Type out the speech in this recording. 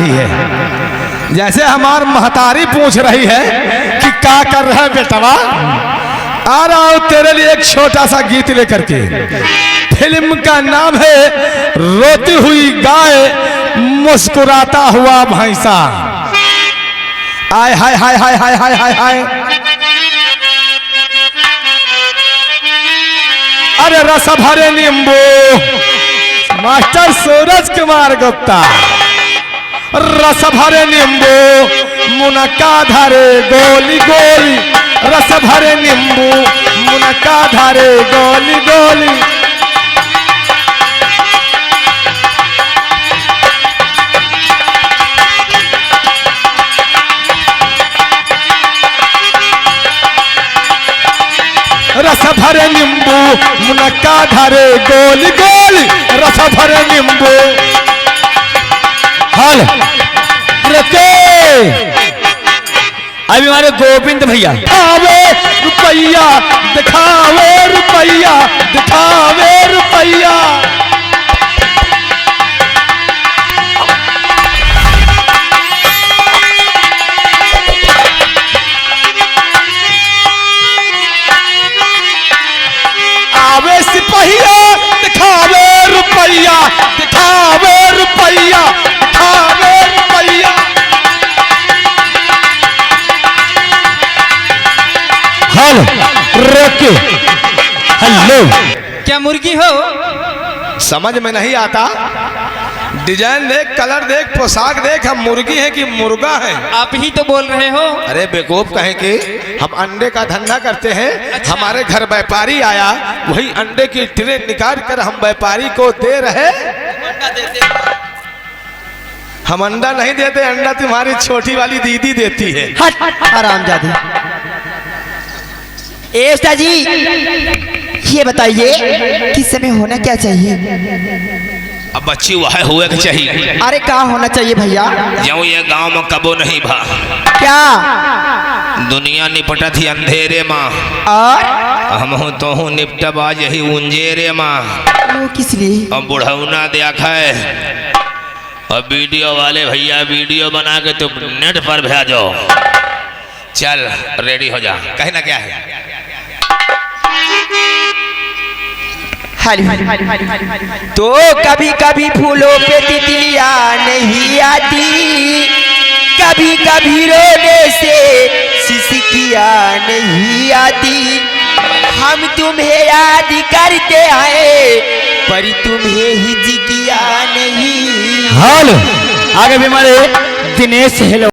रही है, जैसे हमार महतारी पूछ रही है कि क्या कर रहा है बेटवा। आ रहा हूं तेरे लिए एक छोटा सा गीत लेकर के। फिल्म का नाम है रोती हुई गाय मुस्कुराता हुआ भैंसा। आय हाय हाय हाय हाय हाय हाय हाय। अरे रस भरे नींबू, मास्टर सूरज कुमार गुप्ता। रस भरे नींबू मुनक्का धरे गोली गोली, रस भरे नींबू मुनक्का धरे गोली गोली। रस भरे नींबू मुनक्का धरे गोली गोली, रस भरे नींबू। हाल रुके अभी हमारे गोविंद भैया दिखावे रुपैया, दिखावे रुपैया, दिखावे रुपैया। आवे सिपहिया दिखावे रुपैया, दिखावे रुपैया, दिखावे रुपैया। हेलो रोके हेलो। क्या मुर्गी हो? समझ में नहीं आता। डिजाइन देख, कलर देख, पोशाक देख। हम मुर्गी हैं कि मुर्गा हैं? आप ही तो बोल रहे हो। अरे बेवकूफ कहें कि हम अंडे का धंधा करते हैं। अच्छा। हमारे घर व्यापारी आया, वही अंडे की ट्रे निकाल कर हम व्यापारी को दे रहे। हम अंडा नहीं देते, अंडा तुम्हारी छोटी वाली दीदी देती है। हरामजादी। ए उस्ताद जी, ये बताइए किस समय होना क्या चाहिए? अब बच्ची वह हुए के चाहिए। अरे क्या होना चाहिए भैया? जो ये गांव में कबो नहीं भा। क्या? दुनिया निपटा थी अंधेरे माँ, और हम हूँ तो हूँ निपटब आज यही उंजेरे माँ। वो किस लिए? अब बुढ़ौना देखा है, और वीडियो वाले भैया वीडियो बना के तुम नेट पर भेजो। चल रेडी हो जा, कहना क्या है? तो कभी कभी फूलों पे तितलियां नहीं आती, कभी कभी रोने से सिसकियां नहीं आती। हम तुम्हें याद करते आए पर तुम्हें हिचकियां नहीं। हाल आगे भी हमारे दिनेश हेलो।